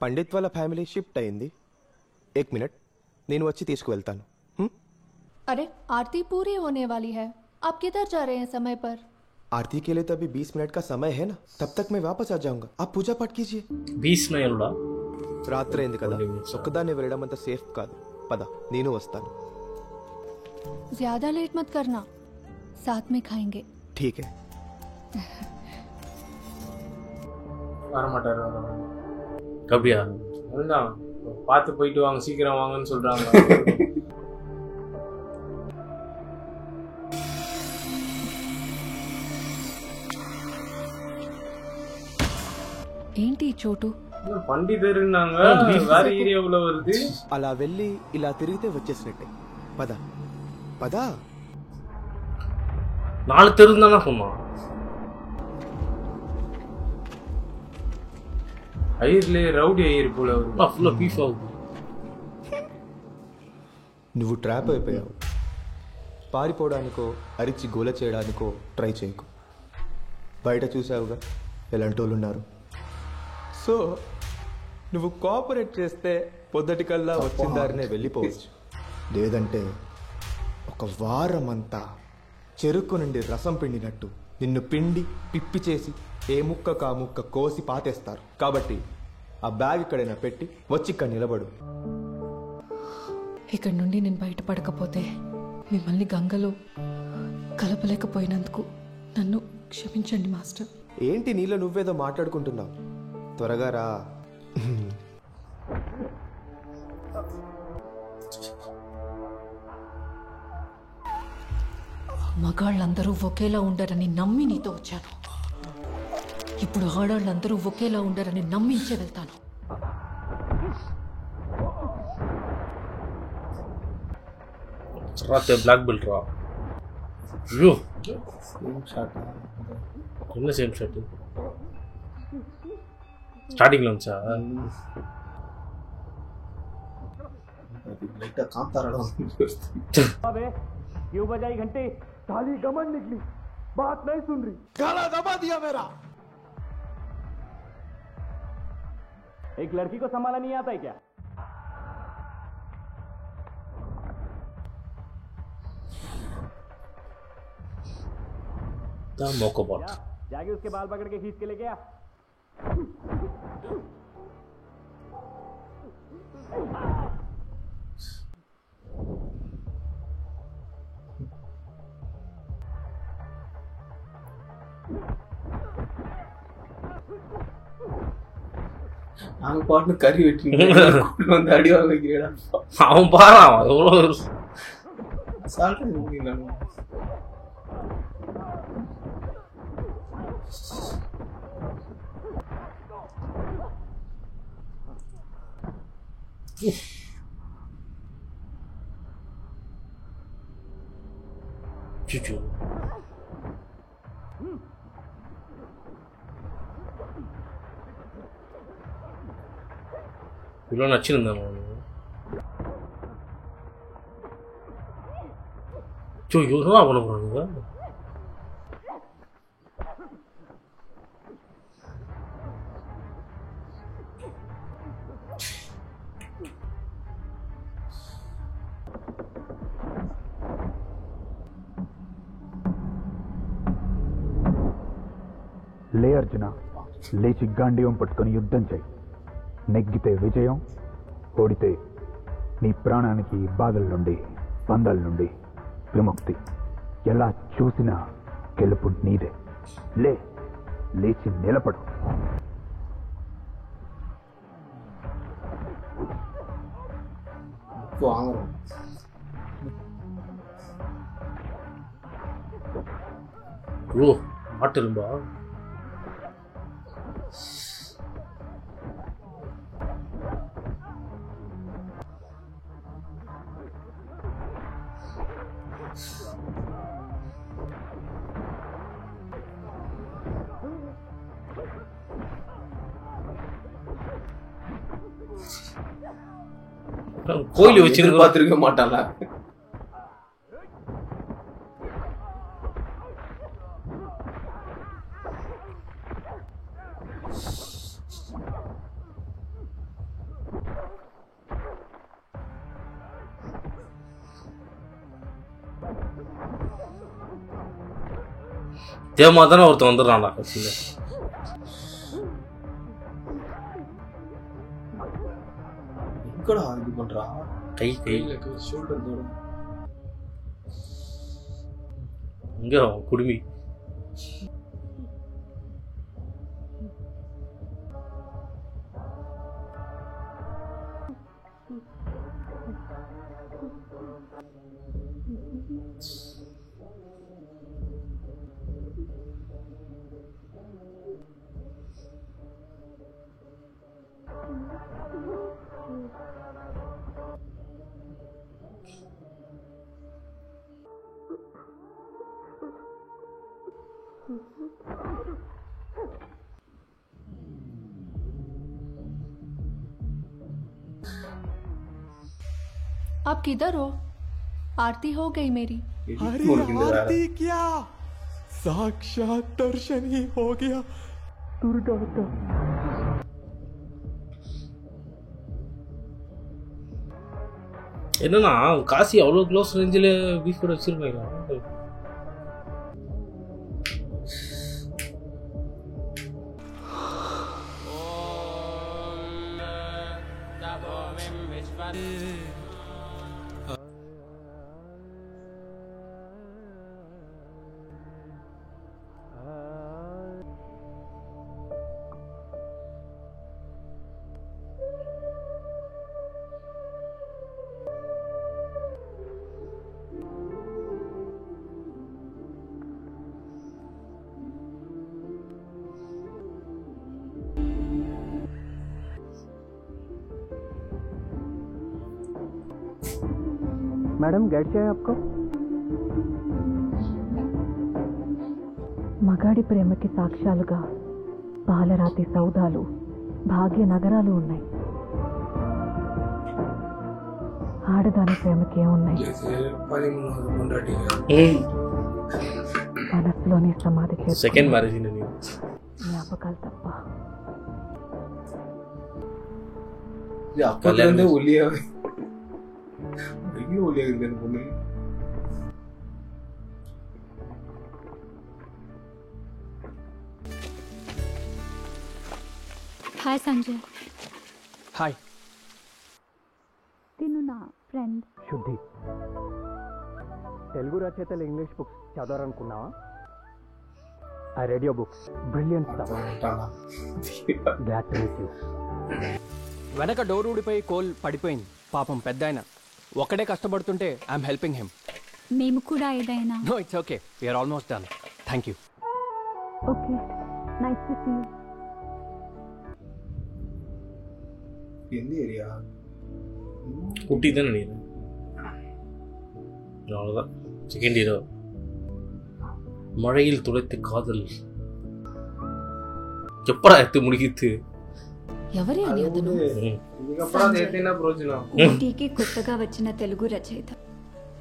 పండిత్ వాళ్ళ family shift అయింది. 1 minute నేను వచ్చి తీసుకువెళ్తాను. अरे आरती पूरी होने वाली है, आप किधर जा रहे हैं समय पर? आरती के लिए तो अभी 20 मिनट का समय है ना, तब तक मैं वापस आ जाऊंगा. आप पूजा पाठ कीजिए. 20 नहीं రాత్రి అయింది కదా, ఒక్కదాన్ని వెళ్ళడం అంత సేఫ్ కాదు. పద, నేను వస్తాను. ज्यादा लेट मत करना, साथ में खाएंगे. ठीक है. வரமாட்டாரு. அப்படியா? அதுதான் பார்த்து போயிட்டு வாங்க, சீக்கிரம் வாங்கன்னு சொல்றாங்க. ఏంటి చోటు? పండితరున్నాங்க, వేరే ఏరియాలో வருது. అలా వెళ్ళి ఇలా తిరిగితే వచ్చేసినట్టే. పద పద. 4 தெரு தானே சொன்னான். ఐర్లే రౌడీ ఐర్ పోల ఫుల్ పీస్ అవుతుంది. నువ్వు ట్రాప్ అయిపోయావు. పారిపోవడానికో అరిచి గోల చేయడానికో ట్రై చేయకు. బయట చూసావుగా ఎలాంటి వాళ్ళు ఉన్నారు. సో నువ్వు కోఆపరేట్ చేస్తే పొద్దుటికల్లా వచ్చిన దారినే వెళ్ళిపోవచ్చు. లేదంటే ఒక వారం అంతా చెరుకు నుండి రసం పిండినట్టు నిన్ను పిండి పిప్పి చేసి ఏ ముక్క కా ముక్క కోసి పాతేస్తారు. కాబట్టి ఆ బ్యాగ్ ఇక్కడైనా పెట్టి వచ్చి ఇక్కడ నిలబడు. ఇక్కడ నుండి నేను బయటపడకపోతే మిమ్మల్ని గంగలో కలపలేకపోయినందుకు నన్ను క్షమించండి మాస్టర్. ఏంటి నీలో నువ్వేదో మాట్లాడుకుంటున్నావు? త్వరగా రా. మగాళ్ళందరూ ఒకేలా ఉండరని నమ్మి నీతో వచ్చాను. ఇప్పుడు ఆడాళ్ళందరూ ఒకేలా ఉండరని నమ్మించే వెళ్తాను. బ్లాక్ బెల్ట్ రా. సేమ్ షాట్ స్టార్టింగ్ లో ఉంచా. क्यों बजाई घंटे? साली गमन निकली, बात नहीं सुन रही, गाला दबा दिया मेरा. एक लड़की को संभाला नहीं आता है क्या? मोको बॉट जाके उसके बाल पकड़ के खींच के लेके आ. அவன் பாட்டு கறி வெட்டி வந்து அடி வாங்கிக்கிறா. அவன் பாரு எவ்வளோ சால்ட். Cucu. ఇలా నచ్చిందా ఎవరు అవనప్పుడు లే అర్జున, లేచి గాంధీవం పట్టుకొని యుద్ధం చేయి. నెగ్గితే విజయం, ఓడితే నీ ప్రాణానికి బాధల నుండి బంధాల నుండి విముక్తి. ఎలా చూసినా గెలుపు నీదే. లేచి నిలబడు. மாட்டிரும்பா கோயில் வச்சு பார்த்துருக்க மாட்டாளா? தேவமாதானே ஒருத்தன் வந்துடுறான்டா கட்சியில். எங்கடா இது பண்றா? கை ஷோல்டர் தோட இங்கே குடுமி. आप किधर हो? आरती हो गई मेरी. अरे आरती क्या, साक्षात दर्शन ही हो गया दुर्गा का. என்னன்னா காசி அவ்வளோ க்ளோஸ் ரேஞ்சில் பீஃப் கூட வச்சிருப்பாங்க. मैडम गेट चाहिए आपको? మగాడి ప్రేమకి సాక్ష్యాలుగా పాలరాతి సౌధాలు భాగ్య నగరాలు ఉన్నాయి. ఆడదాని ప్రేమకి ఏమున్నాయి? మనసులోని సమాధి సెకండ్ మ్యారేజ్ జ్ఞాపకాలు తప్ప. அப்பத்துல இருந்து ஒல்லியாவே ஒல்லியா இருக்கு அந்த பொண்ணு. హాయ్ సంజయ్. हाय. తిను నా ఫ్రెండ్. శుద్ధి. తెలుగు రచయితలు ఇంగ్లీష్ బుక్స్ చదవాలనుకున్నావా? I read your books. Brilliant stuff. Glad to meet you. వెనక డోర్ ఊడిపోయి కోల్ పడిపోయింది. పాపం పెద్దాయన ఒకడే కష్టపడుతుంటే ఐఎమ్ హెల్పింగ్ హిమ్. మేము కూడా ఏదైనా. No it's okay, we are almost done. Thank you. Okay, nice to see you. எந்த ஏரியா? குட்டி தான் நினைக்கிறேன். அவ்வளோதான். செகண்ட் ஹீரோ மழையில் துளைத்து காதல் எப்படா எடுத்து முடிக்கிட்டு. ఎవరే అని అతను? ఊటీకి కొత్తగా వచ్చిన తెలుగు రచయిత.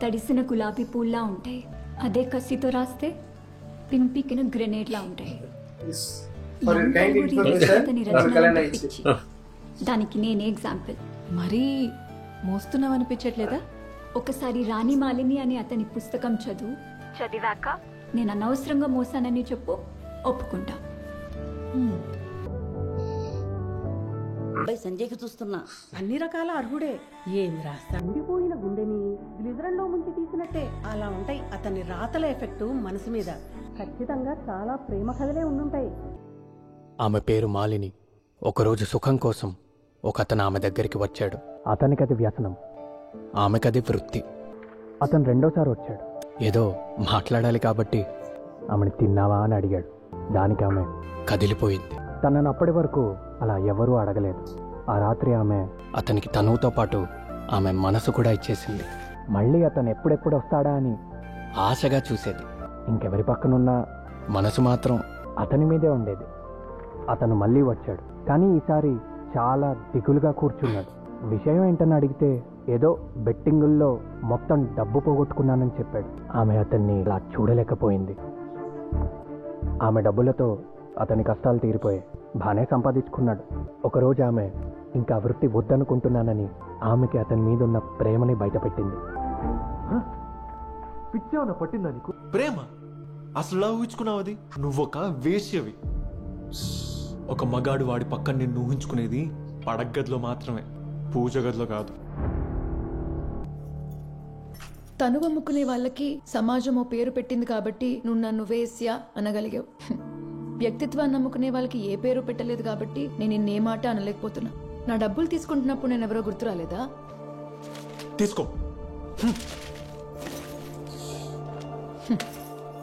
తడిసిన గులాబీ పూల్లా ఉంటాయి. అదే కసితో రాస్తే పింపికిన గ్రెనేడ్లా ఉంటాయి. అతని రచన పిచ్చి. దానికి నేనే ఎగ్జాంపుల్. మరీ మోస్తున్నావనిపించట్లేదా? ఒకసారి రాణి మాలిని అని అతని పుస్తకం చదివాక నేను అనవసరంగా మోసానని చెప్పు, ఒప్పుకుంటా. సంజయ్కి చూస్తున్నా. అన్ని రకాల అర్హుడే. ఏమి రాస్తా ఉండిపోయిన గుండెని గ్లిజరంలో ముంచి తీసినట్టే అలా ఉంటాయి అతని రాతల ఎఫెక్టు మనసు మీద. ఖచ్చితంగా చాలా ప్రేమ కథలే ఉండుంటాయి. ఆమె పేరు మాలిని. ఒకరోజు సుఖం కోసం ఒకతను ఆమె దగ్గరికి వచ్చాడు. అతనికది వ్యసనం, ఆమెకది వృత్తి. అతను రెండోసారి వచ్చాడు. ఏదో మాట్లాడాలి కాబట్టి ఆమెను తిన్నావా అని అడిగాడు. దానికి ఆమె కదిలిపోయింది. తనను అప్పటి వరకు అలా ఎవరూ అడగలేదు. ఆ రాత్రి ఆమె అతనికి తనువుతో పాటు ఆమె మనసు కూడా ఇచ్చేసింది. మళ్ళీ అతను ఎప్పుడెప్పుడు వస్తాడా అని ఆశగా చూసేది. ఇంకెవరి పక్కనున్నా మనసు మాత్రం అతని మీదే ఉండేది. అతను మళ్ళీ వచ్చాడు, కానీ ఈసారి చాలా దిగులుగా కూర్చున్నాడు. విషయం ఏంటని అడిగితే ఏదో బెట్టింగుల్లో మొత్తం డబ్బు పోగొట్టుకున్నానని చెప్పాడు. ఆమె అతన్ని ఇలా చూడలేకపోయింది. ఆమె డబ్బులతో అతని కష్టాలు తీరిపోయాయి. బాగానే సంపాదించుకున్నాడు. ఒకరోజు ఆమె ఇంకా వృత్తి వద్దనుకుంటున్నానని ఆమెకి అతని మీద ఉన్న ప్రేమని బయటపెట్టింది. పిచ్చేమన్నా పట్టిందా నీకు? ప్రేమ అసలు ఎలా ఊహించుకున్నావు అది? నువ్వొక వేశ్యవి. ఒక మగాడు వాడి పక్కన నిన్ను ఊహించుకునేది పడగదిలో మాత్రమే, పూజ గదిలో కాదు. తను అమ్ముకునే వాళ్ళకి సమాజం ఓ పేరు పెట్టింది కాబట్టి నువ్వు నన్ను వేశ్య అనగలిగావు. వ్యక్తిత్వాన్ని నమ్ముకునే వాళ్ళకి ఏ పేరు పెట్టలేదు కాబట్టి నేను ఇన్నే మాట అనలేకపోతున్నా. నా డబ్బులు తీసుకుంటున్నప్పుడు నేను ఎవరో గుర్తు రాలేదా? తీసుకో.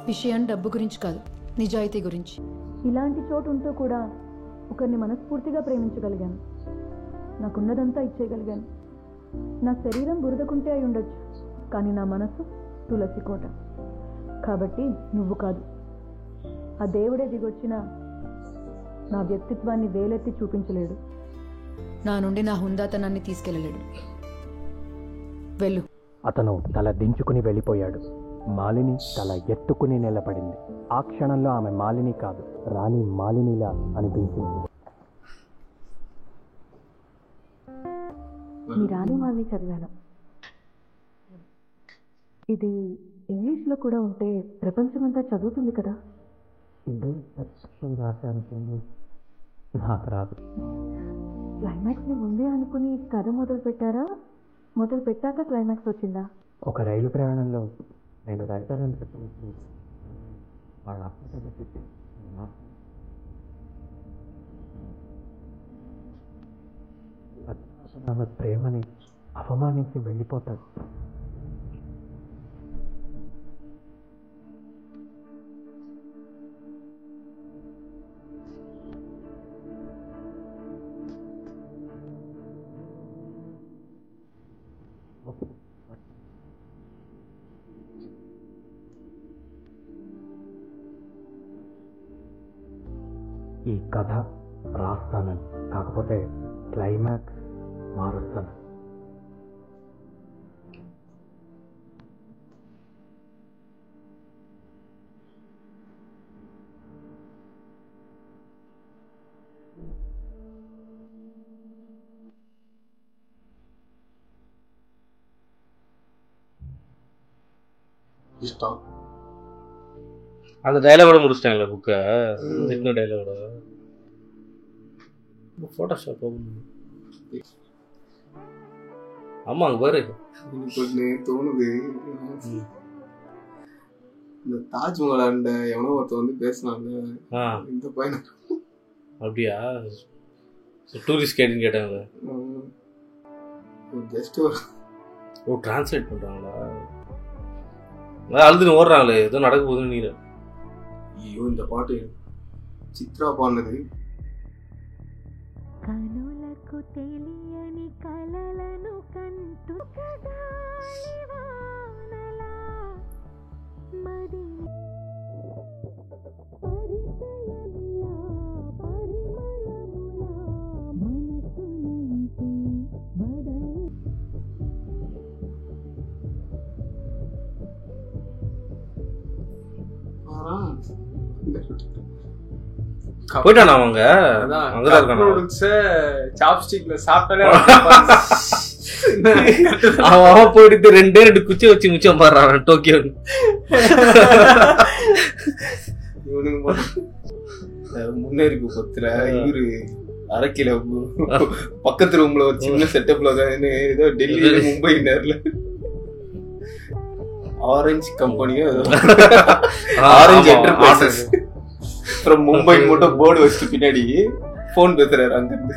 విషయం డబ్బు గురించి కాదు, నిజాయితీ గురించి. ఇలాంటి చోటు ఉంటూ కూడా ఒకరిని మనస్ఫూర్తిగా ప్రేమించగలిగాను. నాకున్నదంతా ఇచ్చేయగలిగాను. నా శరీరం బురదకుంటే అయి ఉండొచ్చు, కానీ నా మనసు తులసి కోట. కాబట్టి నువ్వు కాదు, ఆ దేవుడే దిగొచ్చినా నా వ్యక్తిత్వాన్ని వేలెత్తి చూపించలేడు. నా నుండి నా హుందాతనాన్ని తీసుకెళ్ళలేడు. వెళ్ళు. అతను తల దించుకుని వెళ్ళిపోయాడు. మాలిని తల ఎత్తుకుని నిలబడింది. ఆ క్షణంలో ఆమె మాలిని కాదు, రాణి మాలినిలా అనిపించింది. మీ రాణి మాలిని చదివాను. ఇది ఇంగ్లీష్లో కూడా ఉంటే ప్రపంచమంతా చదువుతుంది కదా. ఇది రాశాను, నాకు రాదు. క్లైమాక్స్ని ముందే అనుకుని కథ మొదలు పెట్టారా? మొదలు పెట్టాక క్లైమాక్స్ వచ్చిందా? ఒక రైలు ప్రయాణంలో నేను రైతారని వాళ్ళ ఆమె ప్రేమని అవమానించి వెళ్ళిపోతాడు. ఈ కథ రాస్తానని, కాకపోతే క్లైమాక్స్ మారుస్తాను. ఇష్టం அந்த டைலாக் கூட முடிச்சிட்டாங்களே புக்கை. இன்னும் டைலாக் கூட ஃபோட்டோஷாப். ஆமாம், அங்கே பாரு. எனக்கு தோணுது, இந்த தாஜ்மஹால் எவனோ ஒருத்தர் வந்து பேசினாங்க இந்த பையன். அப்படியா? டூரிஸ்ட் கைடுன்னு கேட்டாங்களே. ஜஸ்ட் ஓ, டிரான்ஸ்லேட் பண்ணுறாங்களா? அழுதுன்னு ஓடுறாங்களே, ஏதோ நடக்க போகுதுன்னு நீர். ஐயோ, இந்த பாட்டு చిత్రా పాడినది. కనులకు తెలియని కలలను కంటూ మరి போயிட்டானா அவங்க? அங்கதான் இருக்கானா? சாப்ஸ்டிக்ல சாப்பிட்டாலே அவன் போயிட்டு ரெண்டு குச்சி வச்சு மிச்சம் பாடுறான் டோக்கியோ. முன்னேறிப்பு பத்துல இவரு அரைக்கில பக்கத்து ரூம்ல ஒரு சின்ன செட்டப்ல ஏதோ டெல்லியில மும்பை நேர்ல ஆரஞ்சு கம்பெனியோ ஆரஞ்சு என்டர்பிரைசஸ் ஃப்ரம் மும்பை மட்டும் போர்டு வச்சுட்டு பின்னாடி போன் பேசுறாரு அங்க இருந்து.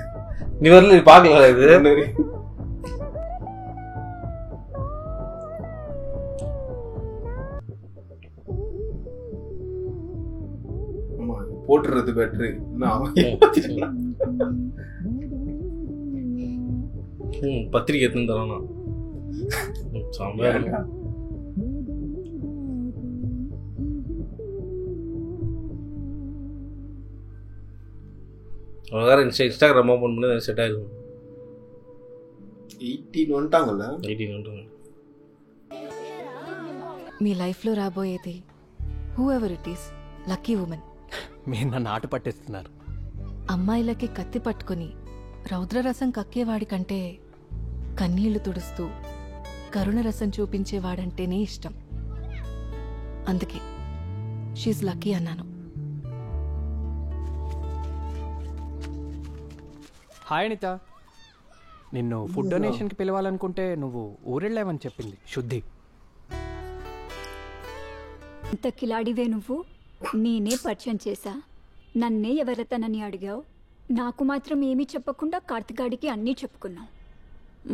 நீ வரல, நீ பாக்கல இது? போட்டுறது பெட்ரு. பத்திரிக்கை எடுத்து தரானா? வேற இன்ஸ்டாகிராம் ஓபன் பண்ணி செட் ஆயிடும். 18 வந்துட்டாங்கல்ல? 18 வந்துட்டாங்க. మీ లైఫ్లో రాబోయేది who ever it is lucky women. మీరు నన్ను ఆట పట్టిస్తున్నారు. అమ్మాయిలకి కత్తి పట్టుకుని రౌద్రరసం కక్కేవాడి కంటే కన్నీళ్లు తుడుస్తూ కరుణ రసం చూపించేవాడంటేనే ఇష్టం. అందుకే షీఈ్ లక్కీ అన్నాను. హాయ్ అనిత, నిన్ను ఫుడ్ డొనేషన్కి పిలవాలనుకుంటే నువ్వు ఊరెళ్ళావని చెప్పింది శుద్ధి. ఇంత కిలాడివే నువ్వు. నేనే పరిచయం చేశా, నన్నే ఎవరతనని అడిగావు. నాకు మాత్రం ఏమీ చెప్పకుండా కార్తికాడికి అన్నీ చెప్పుకున్నావు.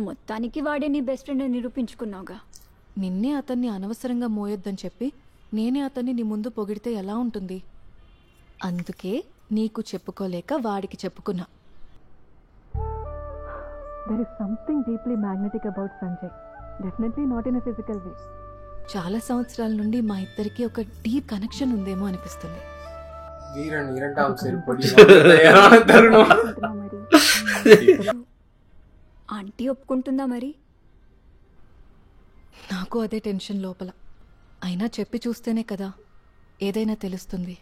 మొత్తానికి వాడే నీ బెస్ట్ ఫ్రెండ్ నిరూపించుకున్నావుగా. నిన్నే అతన్ని అనవసరంగా మోయొద్దని చెప్పి నేనే అతన్ని నీ ముందు పొగిడితే ఎలా ఉంటుంది? అందుకే నీకు చెప్పుకోలేక వాడికి చెప్పుకున్నా. There is something deeply magnetic about Sanjay. Definitely not in a physical way. చాలా సంవత్సరాల నుండి మా ఇద్దరికి ఒక డీప్ కనెక్షన్ ఉందేమో అనిపిస్తుంది. வீரன் இரண்டாம் செருப்படி ఆంటీ ఒప్పుకుంటుందా మరి? నాకు అదే టెన్షన్ లోపల. అయినా చెప్పి చూస్తేనే కదా ఏదైనా తెలుస్తుంది.